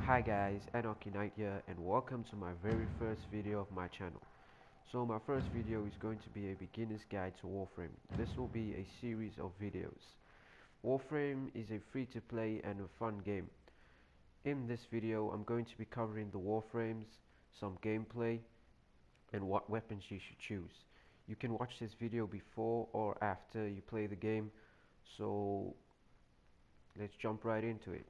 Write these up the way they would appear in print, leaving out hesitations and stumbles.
Hi guys, Enoki Knight here and welcome to my very first video of my channel. So my first video is going to be a beginner's guide to Warframe. This will be a series of videos. Warframe is a free-to-play and a fun game. In this video I'm going to be covering the Warframes, some gameplay and what weapons you should choose. You can watch this video before or after you play the game, so let's jump right into it.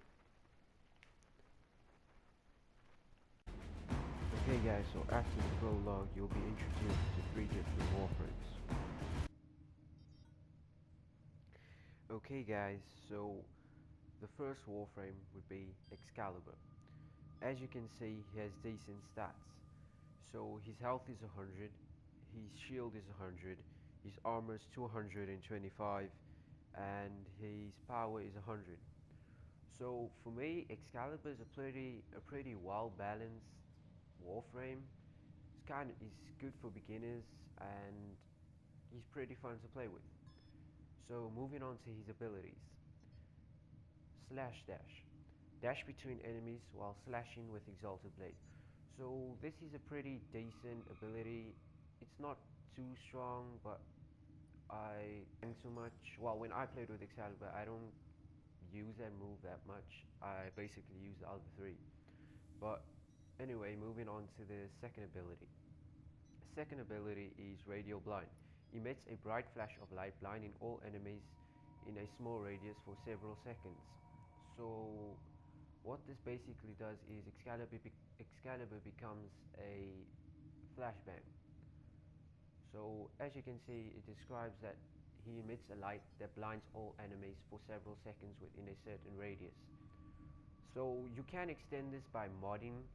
Okay guys, so after the prologue you'll be introduced to 3 different Warframes. Okay guys, so the first Warframe would be Excalibur. As you can see, he has decent stats. So his health is 100, his shield is 100, his armor is 225, and his power is 100. So for me, Excalibur is a pretty well balanced Warframe. It's good for beginners and he's pretty fun to play with. So moving on to his abilities. Slash dash. Dash between enemies while slashing with Exalted Blade. So this is a pretty decent ability. It's not too strong, but I think too much. Well, when I played with Excalibur, I don't use that move that much. I basically use the other three. But anyway, moving on to the second ability. Second ability is Radial Blind. Emits a bright flash of light, blinding all enemies in a small radius for several seconds. So what this basically does is Excalibur becomes a flashbang. So as you can see, it describes that he emits a light that blinds all enemies for several seconds within a certain radius. So you can extend this by modding,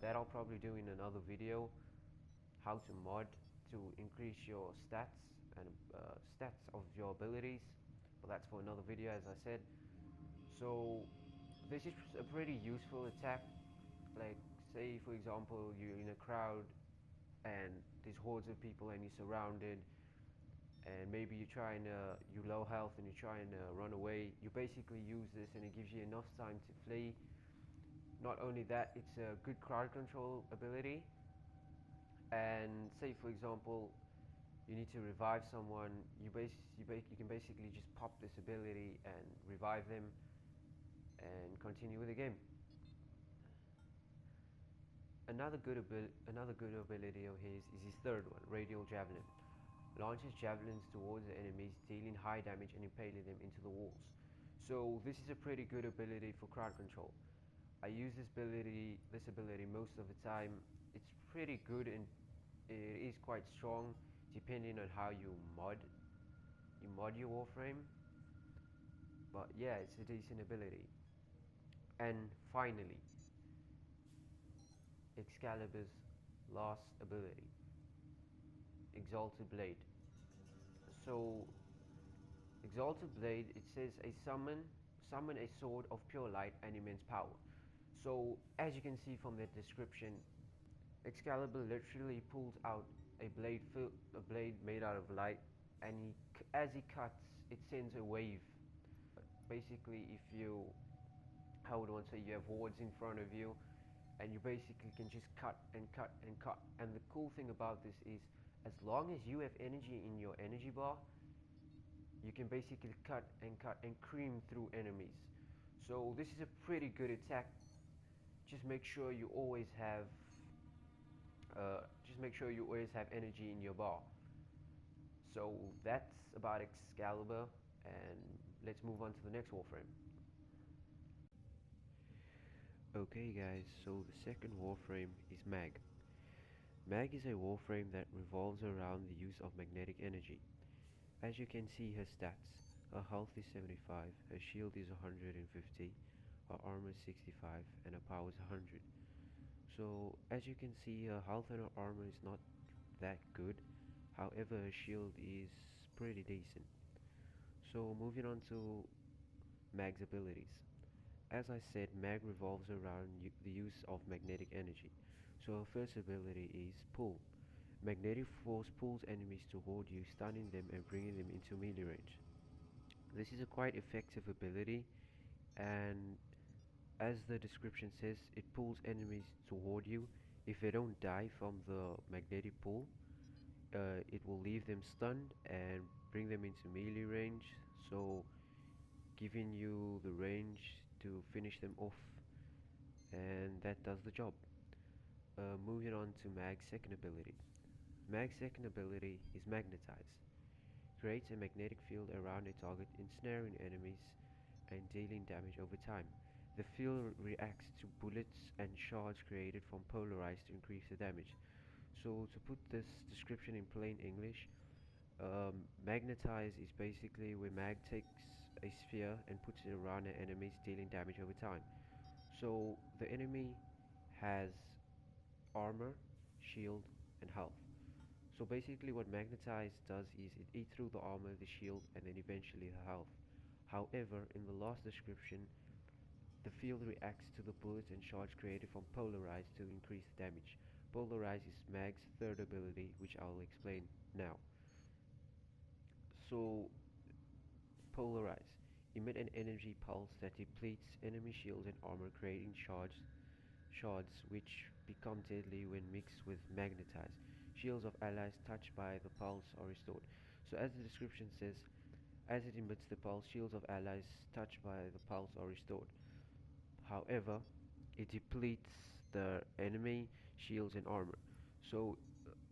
that I'll probably do in another video, how to mod to increase your stats and stats of your abilities, but that's for another video as I said. So this is a pretty useful attack. Like say for example you're in a crowd and there's hordes of people and you're surrounded, and maybe you're low health and you're trying to run away. You basically use this and it gives you enough time to flee. Not only that, it's a good crowd control ability. And say for example you need to revive someone, you can basically just pop this ability and revive them and continue with the game. Another good ability of his is his third one, Radial Javelin. Launches javelins towards the enemies, dealing high damage and impaling them into the walls. So this is a pretty good ability for crowd control. I use this ability most of the time. It's pretty good and it is quite strong depending on how you mod your Warframe. But yeah, it's a decent ability. And finally, Excalibur's last ability, Exalted Blade. So Exalted Blade, it says a summon a sword of pure light and immense power. So as you can see from the description, Excalibur literally pulls out a blade made out of light, and as he cuts, it sends a wave. Basically, if you, how would one say, you have hordes in front of you, and you basically can just cut and cut and cut. And the cool thing about this is, as long as you have energy in your energy bar, you can basically cut and cream through enemies. So this is a pretty good attack. Just make sure you always have energy in your bar. So that's about Excalibur, and let's move on to the next Warframe. Okay guys, so the second Warframe is Mag. Mag is a Warframe that revolves around the use of magnetic energy. As you can see her stats, her health is 75, her shield is 150, her armor is 65, and her power is 100. So as you can see, her health and her armor is not that good, however her shield is pretty decent. So moving on to Mag's abilities. As I said, Mag revolves around the use of magnetic energy. So her first ability is Pull. Magnetic force pulls enemies toward you, stunning them and bringing them into melee range. This is a quite effective ability, and As the description says, it pulls enemies toward you. If they don't die from the magnetic pull, it will leave them stunned and bring them into melee range, so giving you the range to finish them off, and that does the job. Moving on to Mag's second ability. Mag's second ability is Magnetize. Creates a magnetic field around a target, ensnaring enemies and dealing damage over time. The field reacts to bullets and shards created from Polarize to increase the damage. So to put this description in plain English, Magnetize is basically where Mag takes a sphere and puts it around an enemy's dealing damage over time. So the enemy has armor, shield, and health. So basically what Magnetize does is it eats through the armor, the shield, and then eventually the health. However, in the last description, the field reacts to the bullets and shards created from Polarize to increase the damage. Polarize is Mag's third ability, which I'll explain now. So, Polarize. Emit an energy pulse that depletes enemy shields and armor, creating shards which become deadly when mixed with Magnetize. Shields of allies touched by the pulse are restored. So as the description says, as it emits the pulse, shields of allies touched by the pulse are restored. However, it depletes the enemy shields and armor. So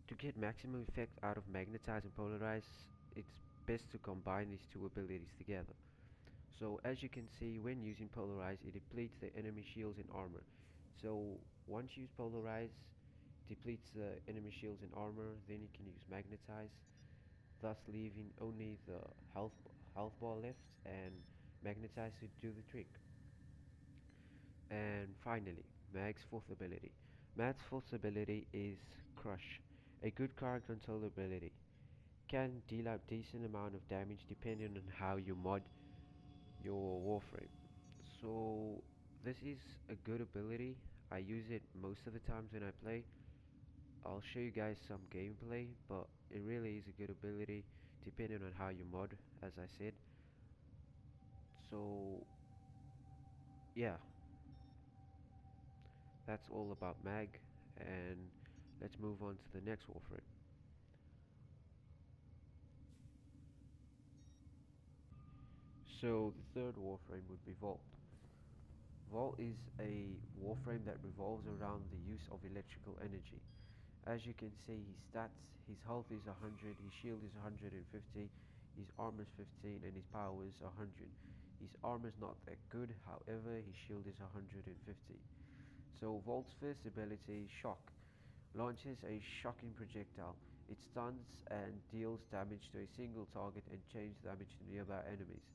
to get maximum effect out of Magnetize and Polarize, it's best to combine these two abilities together. So as you can see, when using Polarize, it depletes the enemy shields and armor. So once you use Polarize, depletes the enemy shields and armor, then you can use Magnetize, thus leaving only the health bar left and Magnetize to do the trick. And finally, Mag's fourth ability. Mag's fourth ability is Crush, a good card control ability. Can deal out decent amount of damage depending on how you mod your Warframe. So this is a good ability. I use it most of the times when I play. I'll show you guys some gameplay, but it really is a good ability depending on how you mod, as I said. So yeah, that's all about Mag, and let's move on to the next Warframe. So the third Warframe would be Vault. Vault is a Warframe that revolves around the use of electrical energy. As you can see, his stats, his health is 100, his shield is 150, his armor is 15, and his power is 100. His armor is not that good, however, his shield is 150. So Volt's first ability, Shock, launches a shocking projectile. It stuns and deals damage to a single target and changes damage to nearby enemies.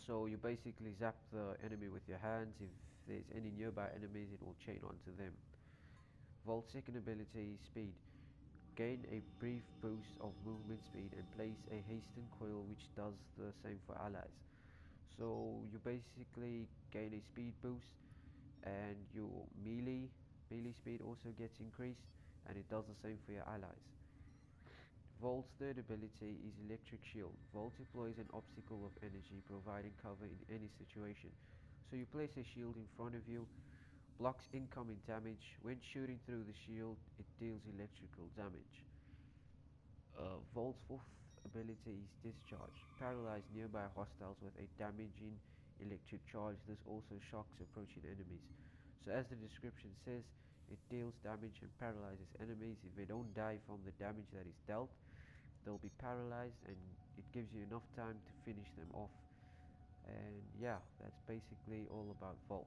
So you basically zap the enemy with your hands. If there's any nearby enemies, it will chain onto them. Volt's second ability is Speed. Gain a brief boost of movement speed and place a hasten coil which does the same for allies. So you basically gain a speed boost and your melee speed also gets increased, and it does the same for your allies. Volt's third ability is Electric Shield. Volt deploys an obstacle of energy, providing cover in any situation. So you place a shield in front of you, blocks incoming damage. When shooting through the shield, it deals electrical damage. Volt's fourth ability is Discharge. Paralyze nearby hostiles with a damaging electric charge. This also shocks approaching enemies. So as the description says, it deals damage and paralyzes enemies. If they don't die from the damage that is dealt, they'll be paralyzed, and it gives you enough time to finish them off. And yeah, that's basically all about Volt.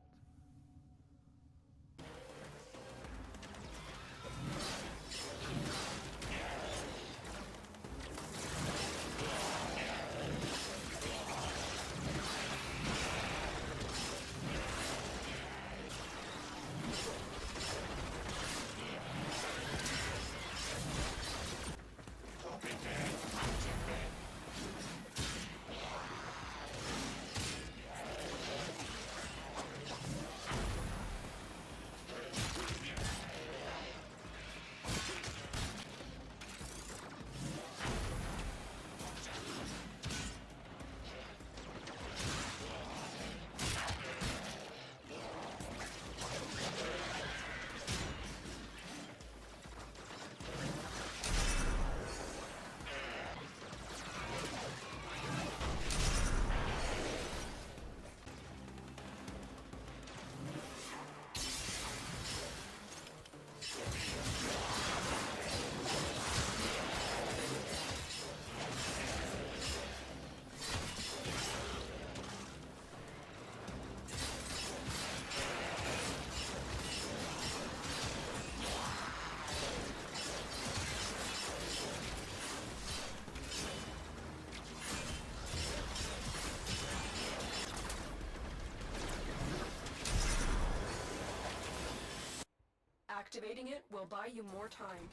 Activating it will buy you more time.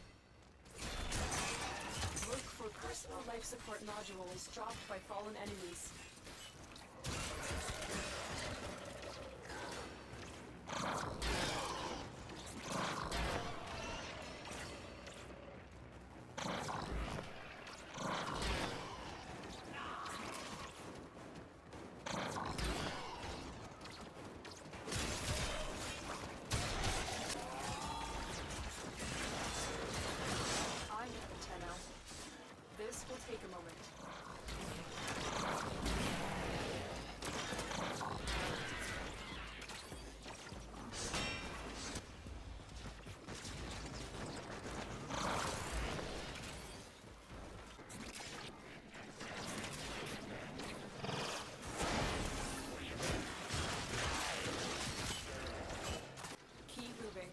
Look for personal life support modules dropped by fallen enemies. I am Tenno. This will take a moment. Keep moving.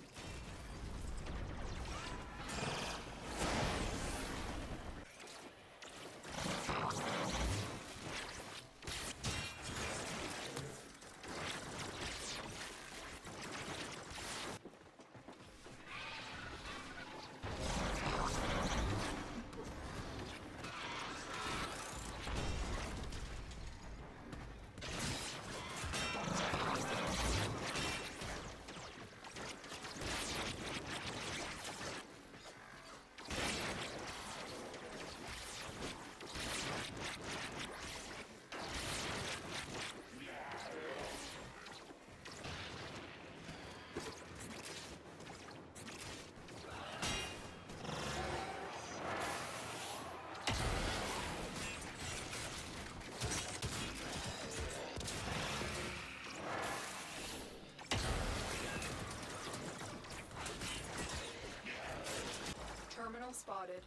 Terminal spotted.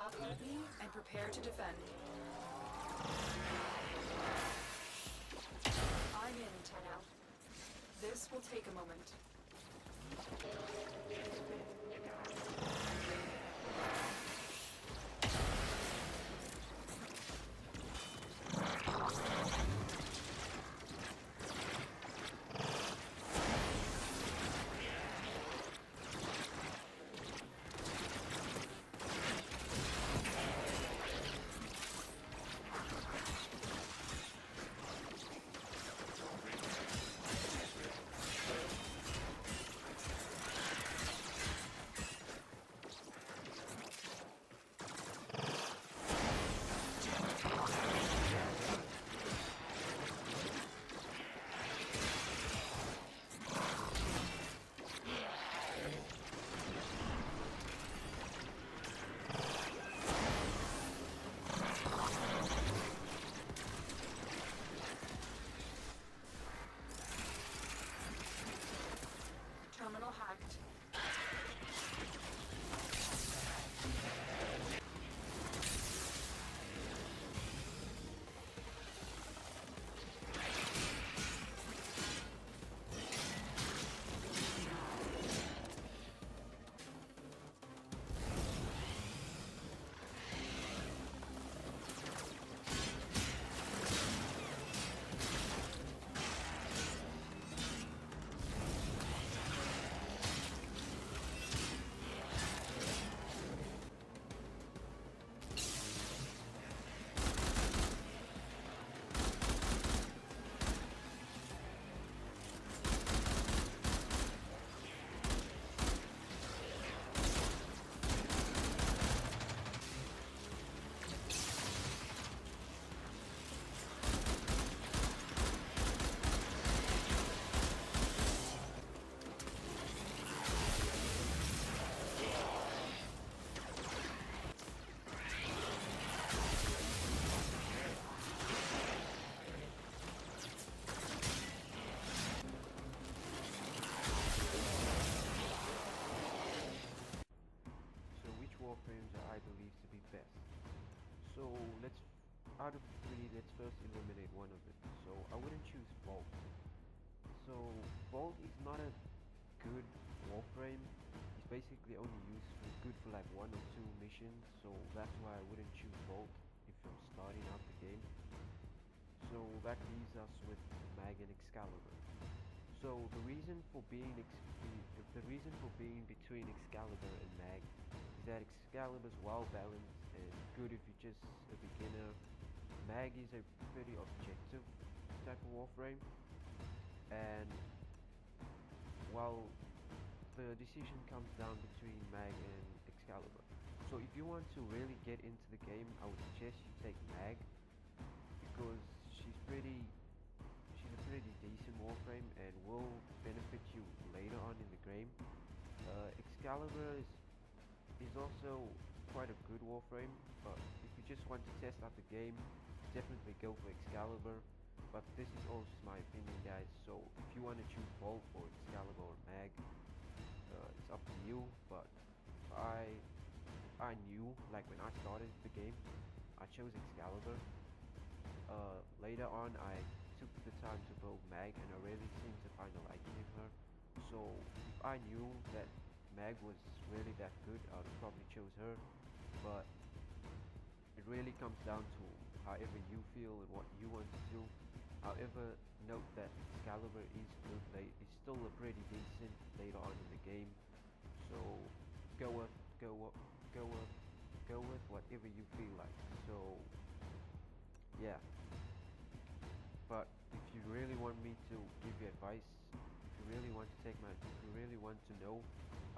Upload me and prepare to defend. I'm in, Tenno. This will take a moment. Terminal hacked. Warframes are I believe to be best. So out of three, let's first eliminate one of it. So I wouldn't choose Vault. So Vault is not a good Warframe. It's basically only good for like one or two missions. So that's why I wouldn't choose Vault if I'm starting out the game. So that leaves us with Mag and Excalibur. So the reason for being between Excalibur and Mag is that Excalibur's well balanced and good if you're just a beginner. Mag is a pretty objective type of Warframe, and while the decision comes down between Mag and Excalibur. So if you want to really get into the game, I would suggest you take Mag because she's a pretty decent Warframe and will benefit you later on in the game. Excalibur is also quite a good Warframe, but if you just want to test out the game, definitely go for Excalibur. But this is all just my opinion, guys. So if you want to choose both or Excalibur or Mag, it's up to you. But if I knew, like when I started the game, I chose Excalibur. Later on, I took the time to build Mag, and I really seem to find a liking in her. So if I knew that Mag was really that good, I would probably chose her. But it really comes down to however you feel and what you want to do. However, note that Excalibur is good late. It's still a pretty decent later on in the game. So go with go with go with go with whatever you feel like. So yeah. But if you really want me to give you advice, if you really want to if you really want to know,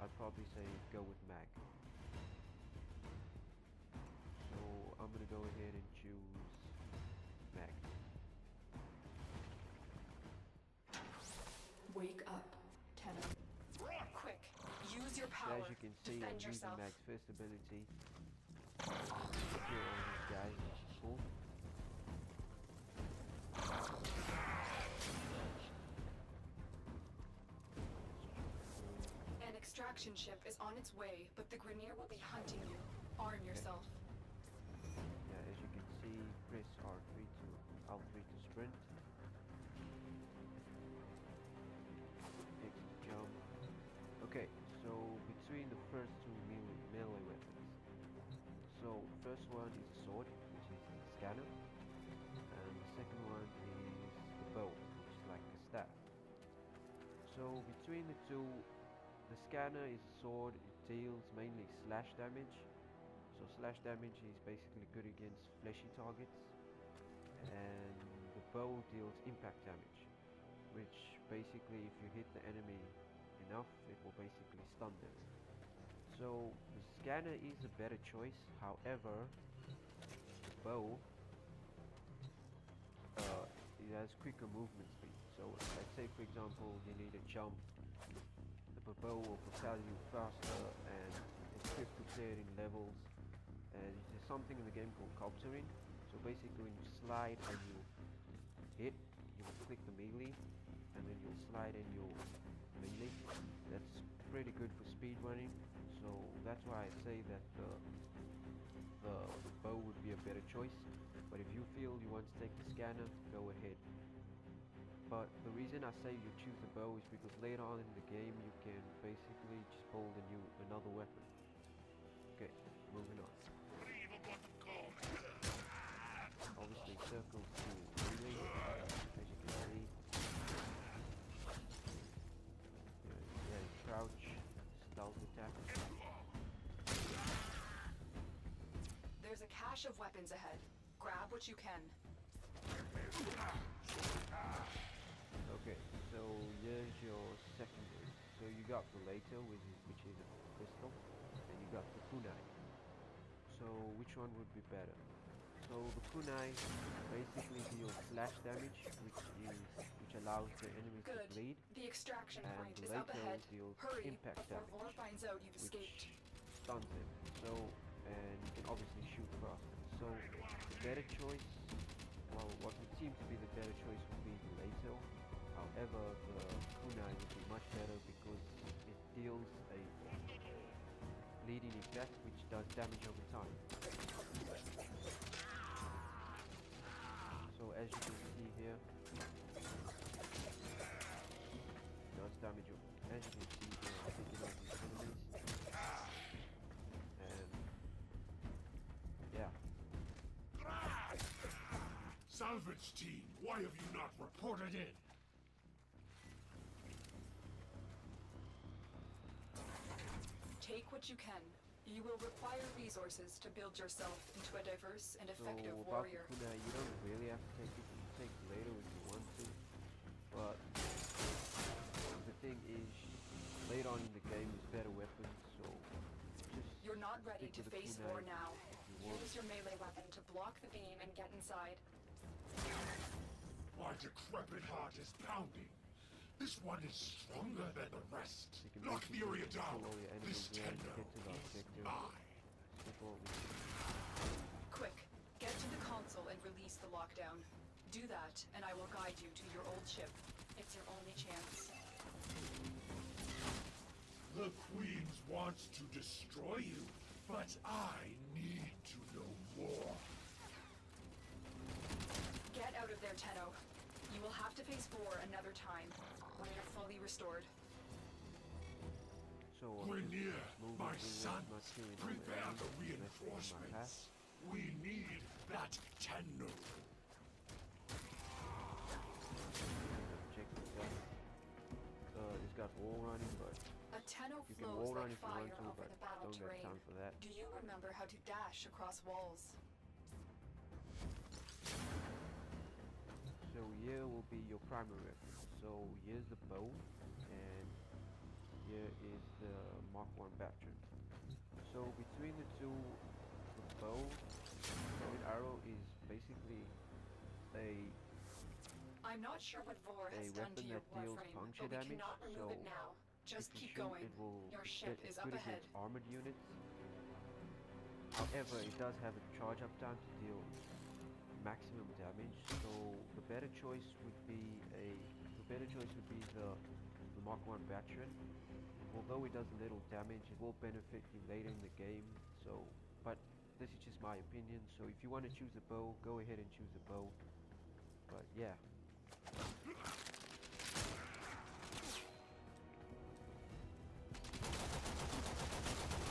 I'd probably say go with Mag. So I'm gonna go ahead and choose Mag. Wake up, Tenno. Quick, use your So power. as you can see, I'm Defend using yourself. Mag's first ability here on these guys, which is cool. An extraction ship is on its way, but the Grineer will be hunting you. Arm yourself. Yeah, as you can see, press L3 to sprint. X to jump. Okay, so between the first two melee weapons. So the first one is the sword, which is the scanner, and the second one is the bow, which is like a staff. So between the two, the scanner is a sword. It deals mainly slash damage. So slash damage is basically good against fleshy targets, and the bow deals impact damage, which basically if you hit the enemy enough, it will basically stun them. So the scanner is a better choice. However, the bow it has quicker movement speed. So let's say for example you need a jump, the bow will propel you faster and it's quick to clearing levels. And there's something in the game called cooperative. So basically when you slide and you hit, you will click the melee, and then you'll slide and you'll melee. That's pretty good for speed running. So that's why I say that the bow would be a better choice. But if you feel you want to take the scanner, go ahead. But the reason I say you choose the bow is because later on in the game you can basically just build another weapon. Okay, moving on. Obviously circles to melee, as you can see. Yeah, crouch, stealth attack. There's a cache of weapons ahead. Grab what you can. Okay, so here's your secondary. So you got the later, which is a pistol, and you got the kunai. So which one would be better? So the kunai basically deals slash damage, which allows the enemies to Good. bleed, The extraction and point the is up later ahead. deals Hurry impact before damage, Vor finds out you've which escaped. stuns him. So and you can obviously shoot faster. So the better choice, well, what would seem to be the better choice would be the later. However, the kunai would be much better because it deals a bleeding effect which does damage over time. So as you can see here, does damage as you can see here, I'm taking out these enemies. And yeah. Salvage team, why have you not reported in? what you can. You will require resources to build yourself into a diverse and So effective about the warrior. kunai, you don't really have to take it. You can take it later if you want to. But the thing is, later on in the game is better weapons. So just You're not ready stick to with the face kunai war now. if you want. Use your melee weapon to block the beam and get inside. My decrepit heart is pounding. This one is stronger than the rest. You can Knock the basically area down. control all your This enemies and Tenno get to the is objective. mine. Skip all this. Quick, get to the console and release the lockdown. Do that, and I will guide you to your old ship. It's your only chance. The Queens wants to destroy you, but I need to know more. Get out of there, Tenno. You will have to face war another time, when you're fully restored. So Grenier, moving my forward, son, not killing all prepare enemies, the messing with my path. reinforcements. We need that Tenno. Objective done. It's got wall running, but A Tenno you can wall flows run like if you want fire to, over but the battle don't terrain. have time for that. Do you remember how to dash across walls? So here will be your primary weapon. So here's the bow, and here is the Mark 1 veteran. So between the two, the bow with arrow is basically a I'm not sure what Vor has done to weapon your that deals Warframe, puncture but we damage. cannot remove So it now. if Just you keep shoot, going. it will Your ship is it's up good ahead. against armored units. However, it does have a charge up time to deal maximum damage. So the better choice would be the Mark 1 veteran. Although it does little damage, it will benefit you later in the game. So, but this is just my opinion. So if you want to choose a bow, go ahead and choose a bow. But yeah.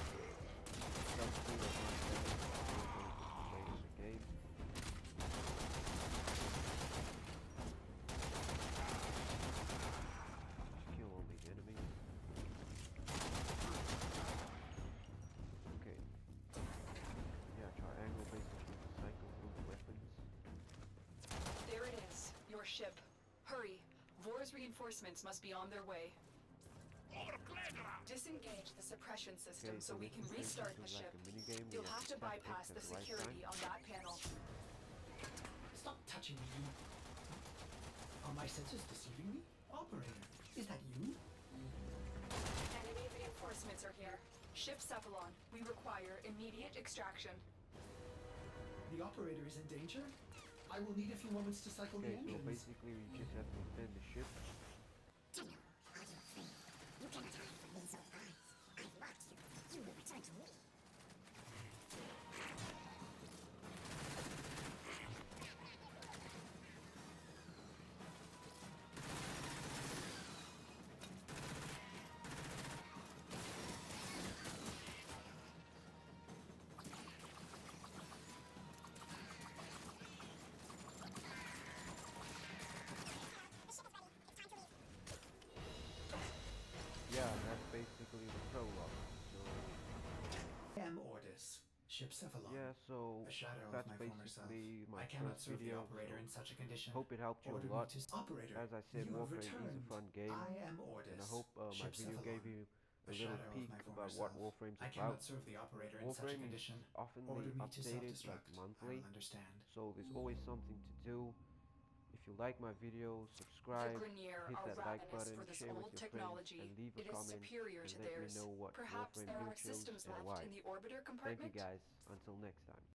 Does do a lot better later in the game. Kill all the enemies. Okay. Yeah, triangle basically cycle through the weapons. There it is, your ship. Hurry. Vor's reinforcements must be on their way. Disengage the suppression system Okay, so we this can is restart the basically ship. like a minigame. You'll have to tap X bypass at the right security time. on that panel. Stop touching me, you. Are my senses deceiving me? Operator, is that you? Enemy reinforcements are here. Ship Cephalon, we require immediate extraction. The operator is in danger? I will need a few moments to cycle Okay, the so engines. basically we just have to defend the ship. Tenno, are you afraid? You cannot hide from me so far. I've locked you. You will return to me. Yeah, that's basically the prologue. So M. Ordis, ship Cephalon. yeah, so A shadow that's of my former self. basically my I cannot first serve the video. operator So in such a condition. hope it helped you a Order lot. me to operator. As I said, you have Warframe is a returned. fun game, I am Ordis. and I hope my ship video Cephalon. gave you a little shadow of peek my about former what self. Warframe's I about. cannot serve the operator in such a Warframe is condition. oftenly Order me to updated like self-destruct. I monthly, will understand. so there's always something to do. If you like my video, The subscribe, Grenier hit are that like ravenous button, for this share with old your friends, technology. and leave a It is comment superior and to let me theirs. know what Perhaps Warframe there you are chose systems and left why. in the orbiter Thank you compartment? guys. Until next time.